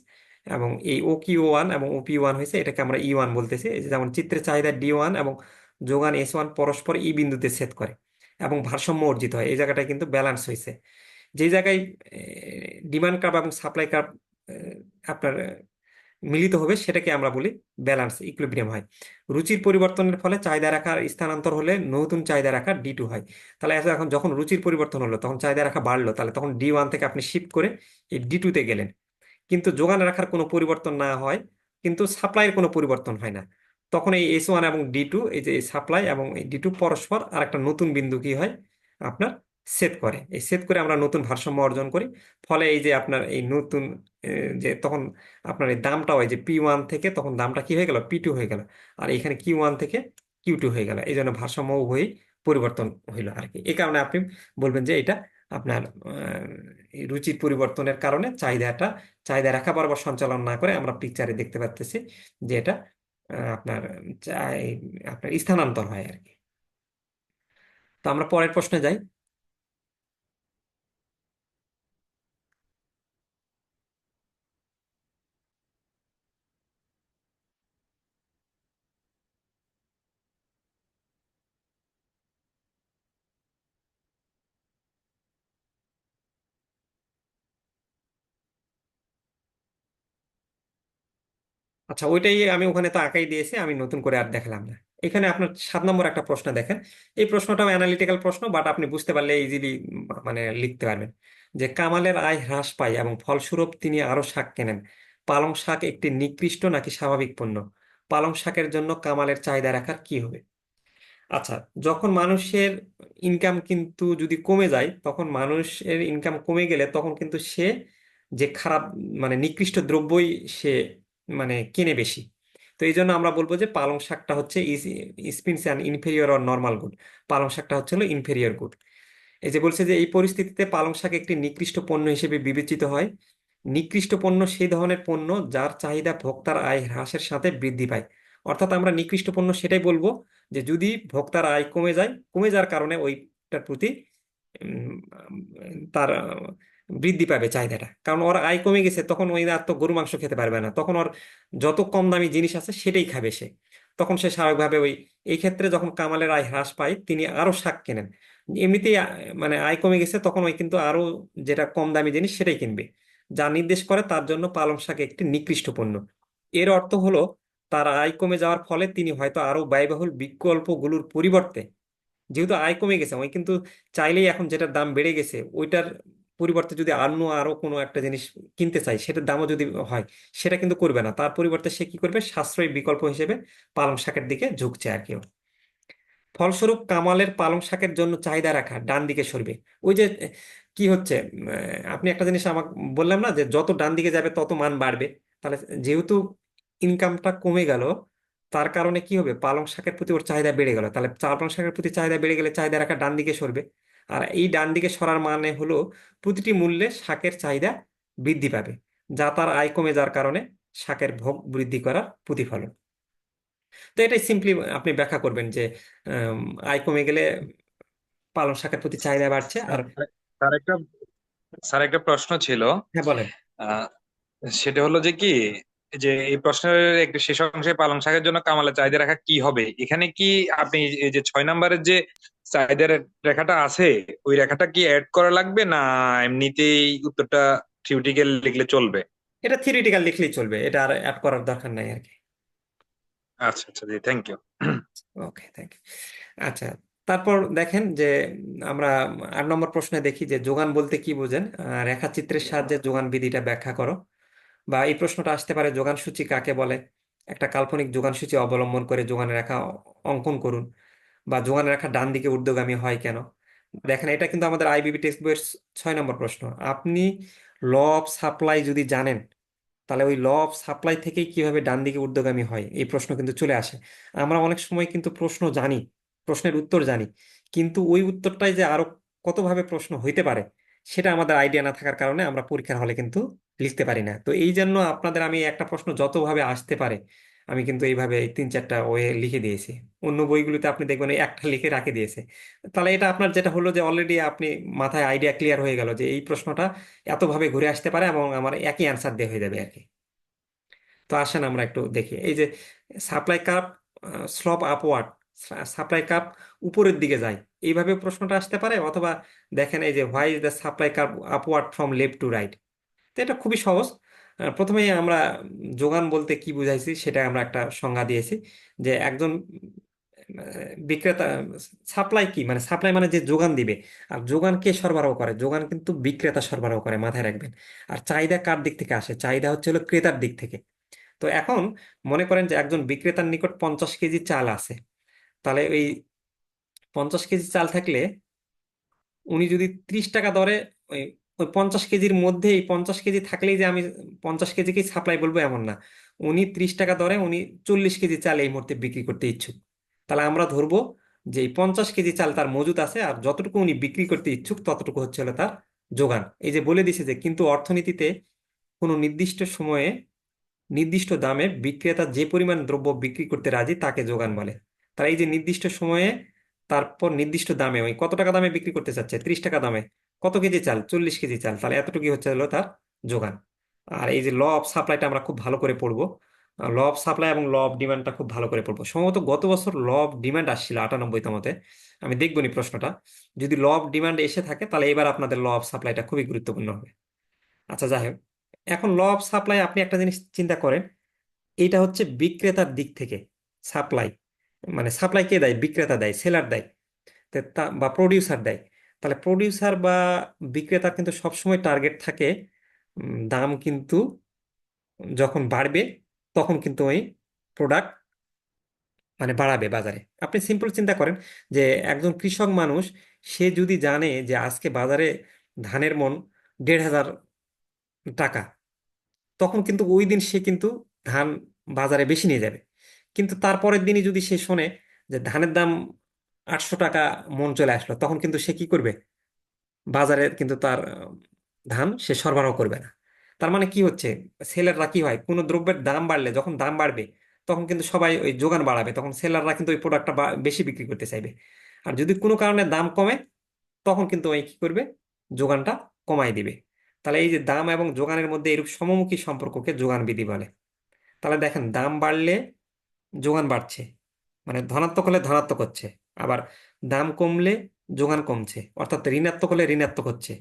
এবং এই ও কিউ ওয়ান এবং ওপি ওয়ান হয়েছে, এটাকে আমরা ই ওয়ান বলতেছি। এই যে যেমন চিত্রে চাহিদা D1 এবং যোগান S1 পরস্পর ই বিন্দুতে সেট করে এবং ভারসাম্য অর্জিত হয়। এই জায়গাটায় কিন্তু ব্যালেন্স হয়েছে। যে জায়গায় ডিমান্ড কার্ভ এবং সাপ্লাই কার্ভ আপনার মিলিত হবে, সেটাকে আমরা বলি ব্যালেন্স, ইকুইলিব্রিয়াম হয়। রুচির পরিবর্তনের ফলে চাহিদা রাখার স্থানান্তর হলে নতুন চাহিদা রাখা D2 হয়। তাহলে এখন যখন রুচির পরিবর্তন হলো, তখন চাহিদা রাখা বাড়লো, তাহলে তখন D1 থেকে আপনি শিফট করে এই D2 তে গেলেন। কিন্তু যোগান রাখার কোনো পরিবর্তন না হয়, কিন্তু সাপ্লাইয়ের কোনো পরিবর্তন হয় না, তখন এই S1 এবং D2, এই যে সাপ্লাই এবং এই D2 পরস্পর আর একটা নতুন বিন্দু কি হয় আপনার সেট করে, এই সেট করে আমরা নতুন ভারসাম্য অর্জন করি। ফলে এই যে আপনার এই নতুন যে তখন আপনার এই দামটা হয় যে P1 থেকে তখন দামটা কি হয়ে গেল, P2 হয়ে গেল। আর এখানে Q1 থেকে Q2 হয়ে গেল, এই জন্য ভারসাম্য উভয়ই পরিবর্তন হইলো আর কি। এই কারণে আপনি বলবেন যে এটা আপনার এই রুচির পরিবর্তনের কারণে চাহিদা রেখা বরাবর সঞ্চালন না করে আমরা পিকচারে দেখতে পাচ্তেছি যে এটা আপনার আপনার স্থানান্তর হয় আর কি। তো আমরা পরের প্রশ্নে যাই। আচ্ছা, ওইটাই আমি ওখানে তো আঁকাই দিয়েছি, আমি নতুন করে আর দেখালাম না। এখানে আপনার 7 নম্বর একটা প্রশ্ন দেখেন। এই প্রশ্নটাও অ্যানালিটিক্যাল প্রশ্ন, বাট আপনি বুঝতে পারলে ইজিলি মানে লিখতে পারবেন। যে কামালের আয় হ্রাস পায় এবং ফলস্বরূপ তিনি আরো শাক কেনেন। পালং শাক একটি নিকৃষ্ট নাকি স্বাভাবিক পণ্য? পালং শাকের জন্য কামালের চাহিদা রাখার কি হবে? আচ্ছা, যখন মানুষের ইনকাম কিন্তু যদি কমে যায়, তখন মানুষের ইনকাম কমে গেলে তখন কিন্তু সে যে খারাপ মানে নিকৃষ্ট দ্রব্যই সে মানে কেনে বেশি। তো এই জন্য আমরা বলবো যে পালং শাকটা হচ্ছে spins and inferior or normal good. পালং শাকটা হচ্ছে হলো ইনফেরিয়র গুড। এই যে বলছে যে এই পরিস্থিতিতে পালং শাক একটি নিকৃষ্ট পণ্য হিসেবে বিবেচিত হয়। নিকৃষ্ট পণ্য সেই ধরনের পণ্য যার চাহিদা ভোক্তার আয় হ্রাসের সাথে বৃদ্ধি পায়। অর্থাৎ আমরা নিকৃষ্ট পণ্য সেটাই বলবো যে যদি ভোক্তার আয় কমে যায়, কমে যাওয়ার কারণে ওইটার প্রতি উম, তার বৃদ্ধি পাবে চাহিদাটা, কারণ ওর আয় কমে গেছে, তখন ওই আর তো গরু মাংস খেতে পারবে না, তখন ওর যত কম দামি জিনিস আছে সেটাই খাবে সে। তখন সে স্বাভাবিকভাবে এই ক্ষেত্রে যখন কামালের আয় হ্রাস পায় তিনি আরো শাক কেনেন। এমনিতেই মানে আয় কমে গেছে, তখন ওই কিন্তু আরো যেটা কম দামি জিনিস সেটাই কিনবে, যা নির্দেশ করে তার জন্য পালং শাক একটি নিকৃষ্ট পণ্য। এর অর্থ হলো তার আয় কমে যাওয়ার ফলে তিনি হয়তো আরো ব্যয়বহুল বিকল্পগুলোর পরিবর্তে, যেহেতু আয় কমে গেছে ওই কিন্তু চাইলেই এখন যেটার দাম বেড়ে গেছে ওইটার পরিবর্তে যদি আরো কোনো একটা জিনিস কিনতে চাই সেটার দামও যদি হয়, সেটা কিন্তু করবে না। তার পরিবর্তে সে কি করবে, সাশ্রয়ী বিকল্প হিসেবে পালং শাকের দিকে ঝুঁকছে আর কি। ফলস্বরূপ কামালের পালং শাকের জন্য চাহিদা রাখা ডান দিকে সরবে। ওই যে কি হচ্ছে, আপনি একটা জিনিস আমাকে বললাম না যে যত ডান দিকে যাবে তত মান বাড়বে। তাহলে যেহেতু ইনকামটা কমে গেল, তার কারণে কি হবে, পালং শাকের প্রতি ওর চাহিদা বেড়ে গেল। তাহলে পালং শাকের প্রতি চাহিদা বেড়ে গেলে চাহিদা রাখা ডান দিকে সরবে। আর এই ডান দিকে সরার মানে হলো প্রতিটি মূল্যে শাকের চাহিদা বৃদ্ধি পাবে, যা তার আয় কমে যাওয়ার কারণে শাকের ভোগ বৃদ্ধি করার প্রতিফলন। তো এটাই সিম্পলি আপনি ব্যাখ্যা করবেন যে আম, আয় কমে গেলে পালং শাকের প্রতি চাহিদা বাড়ছে। আর স্যার একটা স্যার একটা প্রশ্ন ছিল। হ্যাঁ, বলেন। আহ, সেটা হলো যে কি, যে এই প্রশ্নের একটু শেষ অংশে পালং শাকের জন্য কামালের চাহিদা রেখা কি হবে, এখানে কি আপনি এই যে 6 নম্বরের যে চাহিদা রেখাটা আছে ওই রেখাটা কি অ্যাড করা লাগবে, না এমনিতেই উত্তরটা থিওরিটিক্যাল লিখলে চলবে? এটা থিওরিটিক্যাল লিখলেই চলবে, এটা আর অ্যাড করার দরকার নাই আর কি। আচ্ছা আচ্ছা, জি thank you. Okay, thank you. আচ্ছা, তারপর দেখেন যে আমরা 8 নম্বর প্রশ্নে দেখি যে যোগান বলতে কি বোঝেন, রেখাচিত্রের সাহায্যে যোগান বিধিটা ব্যাখ্যা করো। বা এই প্রশ্নটা আসতে পারে যোগান সূচি কাকে বলে, একটা কাল্পনিক যোগান সূচি অবলম্বন করে যোগান রেখা অঙ্কন করুন। বা যোগান রেখা ডান দিকে ঊর্ধ্বগামী হয় কেন? দেখেন, এটা কিন্তু আমাদের আইবিবি টেক্সট বইয়ের 6 নম্বর প্রশ্ন। আপনি ল অফ সাপ্লাই যদি জানেন, তাহলে ওই ল অফ সাপ্লাই থেকেই কিভাবে ডান দিকে ঊর্ধ্বগামী হয় এই প্রশ্ন কিন্তু চলে আসে। আমরা অনেক সময় কিন্তু প্রশ্ন জানি, প্রশ্নের উত্তর জানি, কিন্তু ওই উত্তরটাই যে আরো কতভাবে প্রশ্ন হইতে পারে সেটা আমাদের আইডিয়া না থাকার কারণে আমরা পরীক্ষার হলে কিন্তু লিখতে পারি না। তো এই জন্য আপনাদের আমি একটা প্রশ্ন যতভাবে আসতে পারে আমি কিন্তু এইভাবে এই 3-4টা ওয়ে লিখে দিয়েছি। অন্য বইগুলোতে আপনি দেখবেন এই একটা লিখে রাখে দিয়েছে। তাহলে এটা আপনার যেটা হলো যে অলরেডি আপনি মাথায় আইডিয়া ক্লিয়ার হয়ে গেল যে এই প্রশ্নটা এতভাবে ঘুরে আসতে পারে এবং আমার একই অ্যান্সার দিয়ে হয়ে যাবে আর কি। তো আসেন আমরা একটু দেখি এই যে supply curve slope upward, supply curve উপরের দিকে যায়, এইভাবে প্রশ্নটা আসতে পারে। অথবা দেখেন এই যে why is the supply curve upward from left to right. তো এটা খুবই সহজ। প্রথমেই আমরা যোগান বলতে কি বুঝাইছি সেটা আমরা একটা সংজ্ঞা দিয়েছি যে একজন বিক্রেতা, সাপ্লাই কি মানে সাপ্লাই মানে যে যোগান দিবে। আর যোগান কে সরবরাহ করে, যোগান কিন্তু বিক্রেতা সরবরাহ করে, মাথায় রাখবেন। আর চাহিদা কার দিক থেকে আসে, চাহিদা হচ্ছে হলো ক্রেতার দিক থেকে। তো এখন মনে করেন যে একজন বিক্রেতার নিকট 50 কেজি চাল আছে। তাহলে ওই 50 কেজি চাল থাকলে উনি যদি 30 টাকা দরে ওই ওই 50 কেজির মধ্যে, এই 50 কেজি থাকলেই যে আমি 50 কেজিকেই সাপ্লাই বলবো এমন না। উনি 30 টাকা দরে উনি 40 কেজি চাল এই মুহূর্তে বিক্রি করতে ইচ্ছুক। তাহলে আমরা ধরবো যে এই 50 কেজি চাল তার মজুদ আছে, আর যতটুকু উনি বিক্রি করতে ইচ্ছুক ততটুকু হচ্ছে হলো তার যোগান। এই যে বলে দিছে যে কিন্তু অর্থনীতিতে কোনো নির্দিষ্ট সময়ে নির্দিষ্ট দামে বিক্রেতা যে পরিমাণ দ্রব্য বিক্রি করতে রাজি তাকে যোগান বলে। তার এই যে নির্দিষ্ট সময়ে, তারপর নির্দিষ্ট দামে, ওই কত টাকা দামে বিক্রি করতে চাচ্ছে, 30 টাকা দামে, কত কেজি চাল, 40 কেজি চাল, তাহলে এতটুকু হচ্ছে হলো তার যোগান। আর এই যে ল অফ সাপ্লাইটা আমরা খুব ভালো করে পড়বো, ল অফ সাপ্লাই এবং ল অফ ডিমান্ডটা খুব ভালো করে পড়বো। সম্ভবত গত বছর ল অফ ডিমান্ড আসছিল 98তমতে, আমি দেখবো নি প্রশ্নটা। যদি ল অফ ডিমান্ড এসে থাকে তাহলে এবার আপনাদের ল অফ সাপ্লাইটা খুবই গুরুত্বপূর্ণ হবে। আচ্ছা যাই হোক, এখন ল অফ সাপ্লাই আপনি একটা জিনিস চিন্তা করেন, এইটা হচ্ছে বিক্রেতার দিক থেকে সাপ্লাই, মানে সাপ্লাই কে দেয়? বিক্রেতা দেয়, সেলার দেয়, বা প্রডিউসার দেয়। তাহলে প্রডিউসার বা বিক্রেতার কিন্তু সবসময় টার্গেট থাকে, দাম কিন্তু যখন বাড়বে তখন কিন্তু ওই প্রোডাক্ট মানে বাড়াবে বাজারে। আপনি সিম্পল চিন্তা করেন যে একজন কৃষক মানুষ, সে যদি জানে যে আজকে বাজারে ধানের মন 1,500 টাকা, তখন কিন্তু ওই দিন সে কিন্তু ধান বাজারে বেশি নিয়ে যাবে। কিন্তু তারপরের দিনই যদি সে শোনে যে ধানের দাম 800 টাকা মন চলে আসলো, তখন কিন্তু সে কি করবে? বাজারে কিন্তু তার ধান সে সরবরাহ করবে না। তার মানে কি হচ্ছে, সেলাররা কি হয়, কোনো দ্রব্যের দাম বাড়লে, যখন দাম বাড়বে তখন কিন্তু সবাই ওই যোগান বাড়াবে, তখন সেলাররা কিন্তু ওই প্রোডাক্টটা বেশি বিক্রি করতে চাইবে। আর যদি কোনো কারণে দাম কমে, তখন কিন্তু ওই কি করবে? যোগানটা কমাই দিবে। তাহলে এই যে দাম এবং যোগানের মধ্যে এরূপ সমমুখী সম্পর্ককে যোগান বিধি বলে। তাহলে দেখেন, দাম বাড়লে যোগান বাড়ছে, মানে ধনাত্মক হলে ধনাত্মক হচ্ছে, আবার দাম কমলে যোগান কমছে, অর্থাৎ ঋণাত্মক হলে ঋণাত্মক হচ্ছে।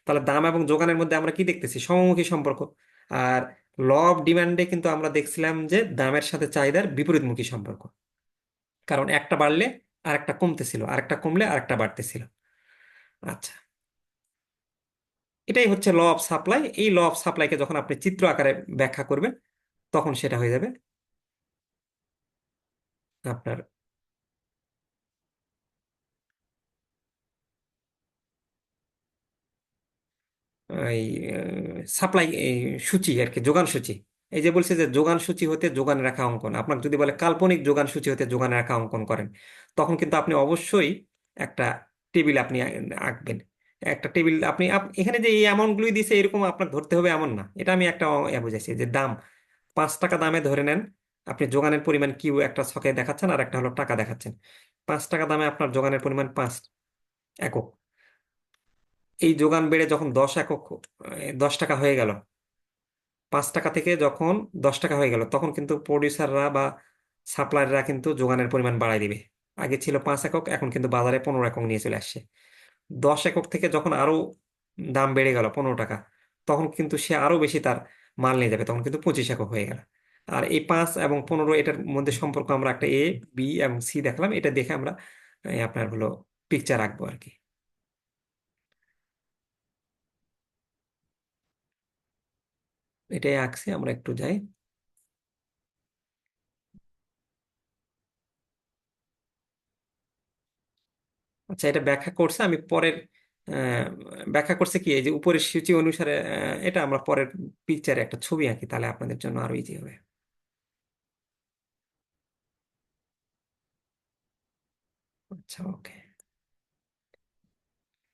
তাহলে দাম এবং যোগানের মধ্যে আমরা কি দেখতেছি? সমমুখী সম্পর্ক। আর ল অফ ডিমান্ডে কিন্তু আমরা দেখছিলাম যে দামের সাথে চাহিদার বিপরীতমুখী সম্পর্ক, কারণ একটা বাড়লে আরেকটা কমতেছিল, আরেকটা কমলে আরেকটা বাড়তেছিল। আচ্ছা, এটাই হচ্ছে ল অফ সাপ্লাই। এই ল অফ সাপ্লাইকে যখন আপনি চিত্র আকারে ব্যাখ্যা করবেন, তখন সেটা হয়ে যাবে আপনার এই সাপ্লাই সূচি আর কি, যোগান সূচি। এই যে বলছে যে যোগান সূচি হতে যোগান রেখা অঙ্কন, আপনাকে যদি বলে কাল্পনিক যোগান সূচি হতে যোগান রেখা অঙ্কন করেন, তখন কিন্তু আপনি অবশ্যই একটা টেবিল আপনি আঁকবেন। একটা টেবিল আপনি এখানে যে এই অ্যামাউন্টগুলোই দিছে এরকম আপনার ধরতে হবে এমন না, এটা আমি একটা বুঝাইছি যে দাম 5 টাকা দামে ধরে নেন, আপনি যোগানের পরিমাণ কিউ একটা ছকে দেখাচ্ছেন আর একটা হলো টাকা দেখাচ্ছেন। 5 টাকা দামে আপনার যোগানের পরিমাণ 5 একক। এই যোগান বেড়ে যখন 10 একক, 10 টাকা হয়ে গেল, 5 টাকা থেকে যখন 10 টাকা হয়ে গেল, তখন কিন্তু প্রডিউসাররা বা সাপ্লায়াররা কিন্তু যোগানের পরিমাণ বাড়ায় দিবে। আগে ছিল 5 একক, এখন কিন্তু বাজারে 15 একক নিয়ে চলে আসছে। 10 একক থেকে যখন আরো দাম বেড়ে গেল 15 টাকা, তখন কিন্তু সে আরো বেশি তার মাল নিয়ে যাবে, তখন কিন্তু 25 একক হয়ে গেল। আর এই 5 এবং 15 এটার মধ্যে সম্পর্ক আমরা একটা এ, বি এবং সি দেখলাম, এটা দেখে আমরা আপনার হলো পিকচার আঁকবো আর কি। এটাই আঁকছি, আমরা একটু যাই। আচ্ছা, এটা ব্যাখ্যা করছে, আমি পরের আহ, ব্যাখ্যা করছে কি, এই যে উপরের সূচি অনুসারে, এটা আমরা পরের পিকচারে একটা ছবি আঁকি, তাহলে আপনাদের জন্য আরো ইজি হবে। আচ্ছা, ওকে।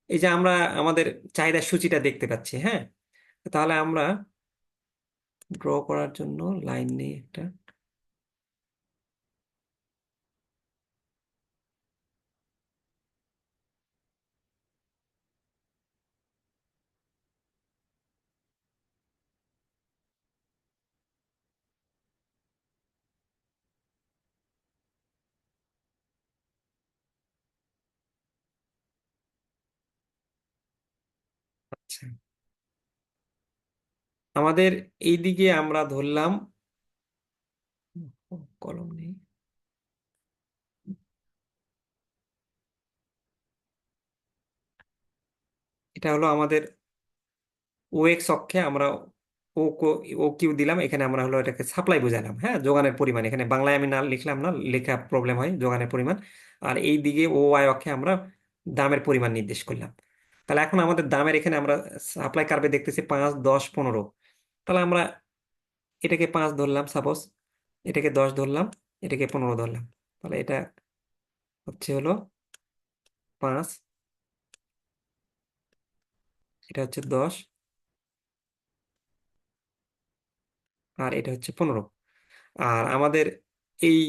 এই যে আমরা আমাদের চাহিদার সূচিটা দেখতে পাচ্ছি, হ্যাঁ। তাহলে আমরা ড্র করার জন্য লাইন নেই একটা। আচ্ছা, আমাদের এই দিকে আমরা ধরলাম, কলম নেই, এটা হলো আমাদের ও এক্স অক্ষে আমরা ও কিউ দিলাম, এখানে আমরা হলো এটাকে সাপ্লাই বুঝালাম, হ্যাঁ, যোগানের পরিমাণ। এখানে বাংলায় আমি না লিখলাম না, লেখা প্রবলেম হয়, যোগানের পরিমাণ। আর এই দিকে ও ওয়াই অক্ষে আমরা দামের পরিমাণ নির্দেশ করলাম। তাহলে এখন আমাদের দামের এখানে আমরা সাপ্লাই কার্ভে দেখতেছি 5, 10, 15। তাহলে আমরা এটাকে 5 ধরলাম সাপোজ, এটাকে 10 ধরলাম, এটাকে 15 ধরলাম। তাহলে এটা হচ্ছে হলো 5, এটা হচ্ছে 10, আর এটা হচ্ছে 15। আর আমাদের এই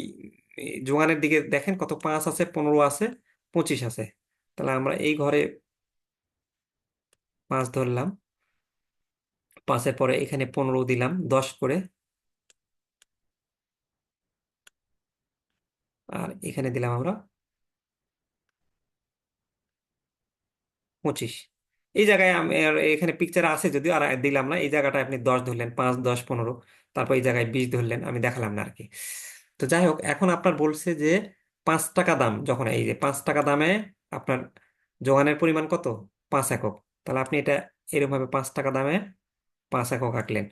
এই জোগানের দিকে দেখেন কত, 5 আছে, 15 আছে, 25 আছে। তাহলে আমরা এই ঘরে 5 ধরলাম, 5-এর পরে এখানে 15 দিলাম 10 করে, আর এখানে দিলাম আমরা 25। এই জায়গায় আমি আর এখানে পিকচার আছে যদিও, আর দিলাম না, এই জায়গাটা আপনি 10 ধরলেন, 5, 10, 15, তারপর এই জায়গায় 20 ধরলেন, আমি দেখালাম না আর কি। তো যাই হোক, এখন আপনার বলছে যে 5 টাকা দাম, যখন এই যে 5 টাকা দামে আপনার যোগানের পরিমাণ কত, 5 একক। তাহলে আপনি এটা এরকম ভাবে 5 টাকা দামে 5 একক আঁকলেন।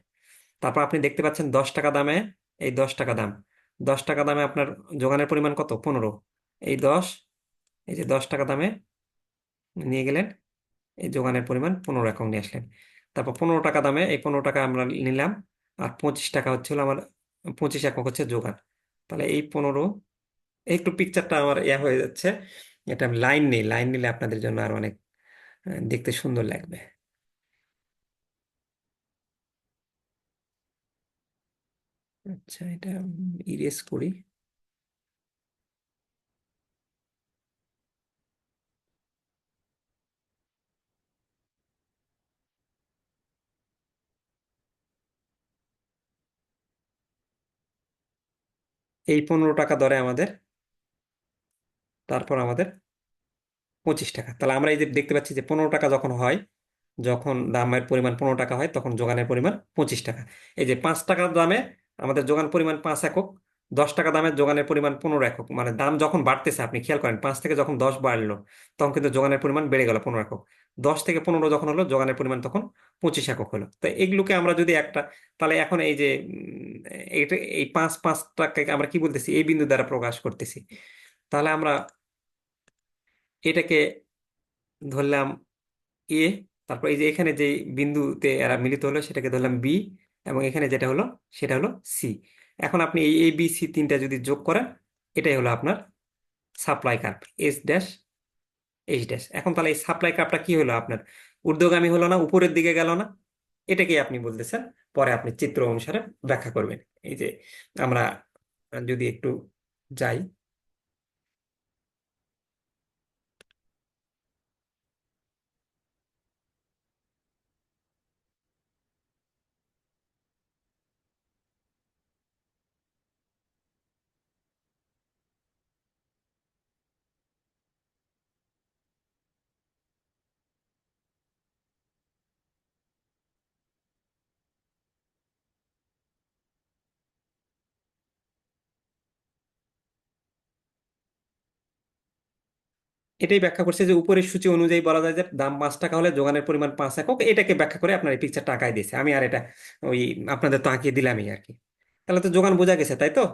তারপর আপনি দেখতে পাচ্ছেন 10 টাকা দামে, এই 10 টাকা দাম, 10 টাকা দামে আপনার যোগানের পরিমাণ কত, 15। এই 10, এই যে 10 টাকা দামে নিয়ে গেলেন, এই যোগানের পরিমাণ 15 একক নিয়ে আসলেন। তারপর 15 টাকা দামে এই 15 টাকা আমরা নিলাম, আর 25 টাকা হচ্ছে হলো আমার, 25 একক হচ্ছে যোগান। তাহলে এই 15, একটু পিকচারটা আমার হয়ে যাচ্ছে, এটা আমি লাইন নেই, লাইন নিলে আপনাদের জন্য আর অনেক দেখতে সুন্দর লাগবে। আচ্ছা, এটা ইরেজ করি। এই 15 টাকা ধরে আমাদের, তারপর আমাদের 25 টাকা। তাহলে আমরা এই যে দেখতে পাচ্ছি যে 15 টাকা যখন হয়, যখন দামের পরিমাণ 15 টাকা হয়, তখন যোগানের পরিমাণ 25 টাকা। এই যে 5 টাকার দামে আমাদের যোগান পরিমাণ 5 একক, 10 টাকা দামের যোগানের পরিমাণ 15 একক। মানে দাম যখন বাড়তেছে, আপনি খেয়াল করেন, 5 থেকে যখন 10 বাড়লো, তখন কিন্তু যোগানের পরিমাণ বেড়ে গেল 15 একক। 10 থেকে 15 যখন হলো, যোগানের পরিমাণ তখন 25 একক হলো। তো এগুলোকে আমরা যদি একটা, তাহলে এখন এই যে এইটা, এই 5 টাকাকে আমরা কি বলতেছি, এই বিন্দু দ্বারা প্রকাশ করতেছি। তাহলে আমরা এটাকে ধরলাম এ, তারপর এই যে এখানে যে বিন্দুতে এরা মিলিত হলো সেটাকে ধরলাম বি, এবং এখানে যেটা হলো সেটা হলো সি। এখন আপনি এই এ বি সি তিনটা যদি যোগ করেন, এটাই হলো আপনার supply curve, S dash H dash. এখন তাহলে এই সাপ্লাই কার্ভটা কি হলো আপনার, ঊর্ধ্বগামী হলো না, উপরের দিকে গেল না? এটাকেই আপনি বলতেছেন, পরে আপনি চিত্র অনুসারে ব্যাখ্যা করবেন। এই যে আমরা যদি একটু যাই, এটাই ব্যাখ্যা করছে যে উপরের সূচি অনুযায়ী বলা যায় যে দাম 5 টাকা হলে যোগানের পরিমাণ 5 একক। এটাকে ব্যাখ্যা করে আপনার এই পিকচারটা আঁকাই দিয়েছে আমি, আর এটা ওই আপনাদের তো আঁকিয়ে দিলামই আর কি। তাহলে তো যোগান বোঝা গেছে, তাই তো?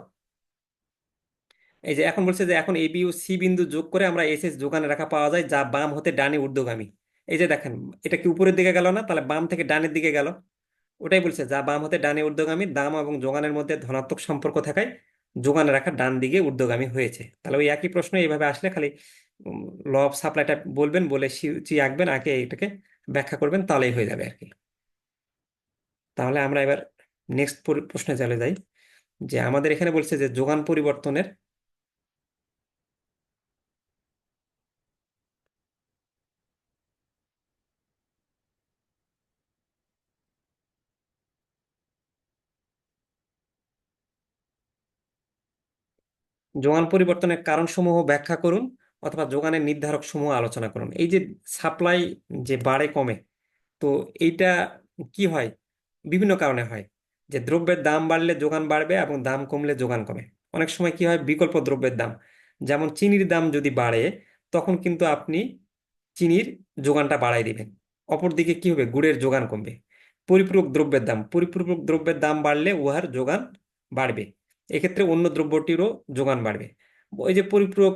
এই যে এখন বলছে যে এখন এ বি ও সি বিন্দু যোগ করে আমরা এস এস যোগানে রাখা পাওয়া যায়, যা বাম হতে ডানে ঊর্ধ্বগামী। এই যে দেখেন, এটা কি উপরের দিকে গেল না? তাহলে বাম থেকে ডানের দিকে গেল। ওটাই বলছে, যা বাম হতে ডানে ঊর্ধ্বগামী, দাম এবং যোগানের মধ্যে ধনাত্মক সম্পর্ক থাকায় যোগানে রাখা ডান দিকে ঊর্ধ্বগামী হয়েছে। তাহলে ওই একই প্রশ্ন এইভাবে আসলে খালি ল অফ সাপ্লাইটা বলবেন, বলে সূচি আঁকবেন, আঁকে এটাকে ব্যাখ্যা করবেন, তাহলেই হয়ে যাবে আর কি। তাহলে আমরা এবার নেক্সট প্রশ্নে চলে যাই, যে আমাদের এখানে বলছে যে যোগান পরিবর্তনের, যোগান পরিবর্তনের কারণসমূহ ব্যাখ্যা করুন, অথবা যোগানের নির্ধারক সমূহ আলোচনা করুন। এই যে সাপ্লাই যে বাড়ে কমে, তো এইটা কি হয়, বিভিন্ন কারণে হয়। যে দ্রব্যের দাম বাড়লে যোগান বাড়বে, এবং দাম কমলে যোগান কমে। অনেক সময় কি হয়, বিকল্প দ্রব্যের দাম, যেমন চিনির দাম যদি বাড়ে, তখন কিন্তু আপনি চিনির যোগানটা বাড়াই দিবেন। অপরদিকে কি হবে, গুড়ের যোগান কমবে। পরিপূরক দ্রব্যের দাম, পরিপূরক দ্রব্যের দাম বাড়লে উহার যোগান বাড়বে, এক্ষেত্রে অন্য দ্রব্যটিরও যোগান বাড়বে। ওই যে পরিপূরক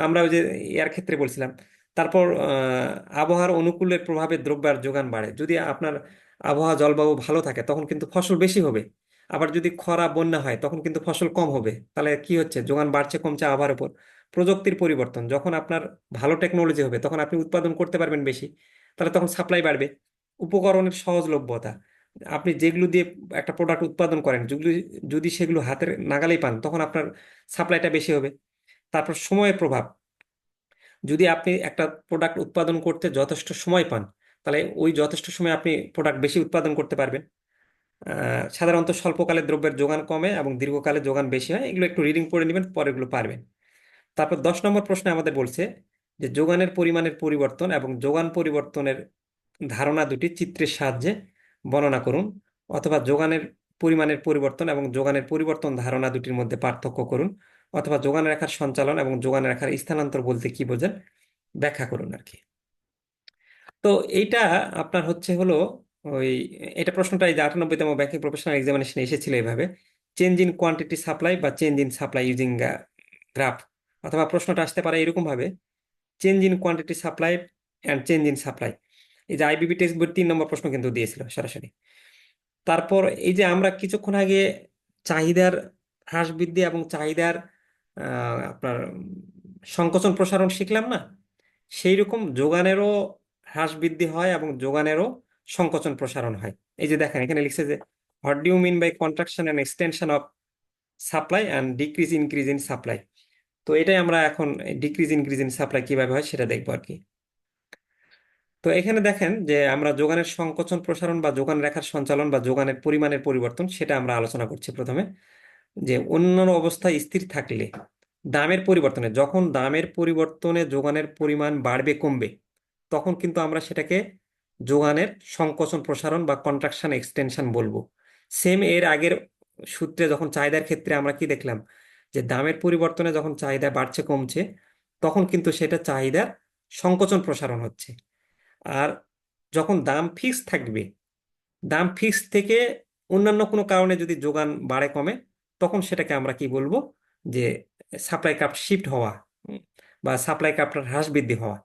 আমরা ওই যে এর ক্ষেত্রে বলছিলাম। তারপর আবহাওয়ার অনুকূলের প্রভাবে দ্রব্যের যোগান বাড়ে। যদি আপনার আবহাওয়া জলবায়ু ভালো থাকে তখন কিন্তু ফসল বেশি হবে। আবার যদি খরা বন্যা হয় তখন কিন্তু ফসল কম হবে। তাহলে কি হচ্ছে, যোগান বাড়ছে কমছে আবহাওয়ার উপর। প্রযুক্তির পরিবর্তন, যখন আপনার ভালো টেকনোলজি হবে তখন আপনি উৎপাদন করতে পারবেন বেশি, তাহলে তখন সাপ্লাই বাড়বে। উপকরণের সহজলভ্যতা, আপনি যেগুলো দিয়ে একটা প্রোডাক্ট উৎপাদন করেন, যেগুলো যদি সেগুলো হাতের নাগালেই পান তখন আপনার সাপ্লাইটা বেশি হবে। তারপর সময়ের প্রভাব, যদি আপনি একটা প্রোডাক্ট উৎপাদন করতে যথেষ্ট সময় পান তাহলে ওই যথেষ্ট সময় আপনি প্রোডাক্ট বেশি উৎপাদন করতে পারবেন। সাধারণত স্বল্পকালে দ্রব্যের যোগান কমে এবং দীর্ঘকালে যোগান বেশি হয়। এগুলো একটু রিডিং পড়ে নেবেন, পরে এগুলো পারবেন। তারপর 10 নম্বর প্রশ্নে আমাদের বলছে যে যোগানের পরিমাণের পরিবর্তন এবং যোগান পরিবর্তনের ধারণা দুটি চিত্রের সাহায্যে বর্ণনা করুন, অথবা যোগানের পরিমাণের পরিবর্তন এবং যোগানের পরিবর্তন ধারণা দুটির মধ্যে পার্থক্য করুন, অথবা যোগান রেখার সঞ্চালন এবং যোগান রেখার স্থানান্তর বলতে কি বোঝেন ব্যাখ্যা করুন আর কি। তো এইটা আপনার হচ্ছে হলো ওই, এটা প্রশ্নটা এই যে 98তম ব্যাংকিং প্রফেশনাল এক্সামিনেশনে এসেছিল এভাবে, চেঞ্জ ইন কোয়ান্টিটি সাপ্লাই বা change in supply using graph. অথবা প্রশ্নটা আসতে পারে এরকম ভাবে, change in quantity supply and change in supply. এই যে আইবিবি টেক্সট বই 3 নম্বর প্রশ্ন কিন্তু দিয়েছিল সরাসরি। তারপর এই যে আমরা কিছুক্ষণ আগে চাহিদার হ্রাস বৃদ্ধি এবং চাহিদার আপনার সংকোচন প্রসারণ শিখলাম না, সেই রকম যোগানেরও হ্রাস বৃদ্ধি হয় এবং যোগানেরও সংকোচন প্রসারণ হয়। এই যে দেখেন এখানে লিখছে যে what do you mean by contraction and extension of supply and decrease increase in supply. তো এটাই আমরা এখন ডিক্রিজ ইনক্রিজ ইন সাপ্লাই কিভাবে হয় সেটা দেখবো আর কি। তো এখানে দেখেন যে আমরা যোগানের সংকোচন প্রসারণ বা যোগান রেখার সঞ্চালন বা যোগানের পরিমাণের পরিবর্তন সেটা আমরা আলোচনা করছি প্রথমে। যে অন্যান্য অবস্থায় স্থির থাকলে দামের পরিবর্তনে, যখন দামের পরিবর্তনে যোগানের পরিমাণ বাড়বে কমবে তখন কিন্তু আমরা সেটাকে যোগানের সংকোচন প্রসারণ বা কন্ট্রাকশন এক্সটেনশন বলবো। সেম এর আগের সূত্রে যখন চাহিদার ক্ষেত্রে আমরা কি দেখলাম, যে দামের পরিবর্তনে যখন চাহিদা বাড়ছে কমছে তখন কিন্তু সেটা চাহিদার সংকোচন প্রসারণ হচ্ছে। আর যখন দাম ফিক্স থাকবে, দাম ফিক্স থেকে অন্যান্য কোনো কারণে যদি যোগান বাড়ে কমে তখন সেটাকে আমরা কি বলবো, যে সাপ্লাই কাপ শিফট হওয়া, বা সাপ্লাই কাপটার হ্রাস বৃদ্ধি হওয়া।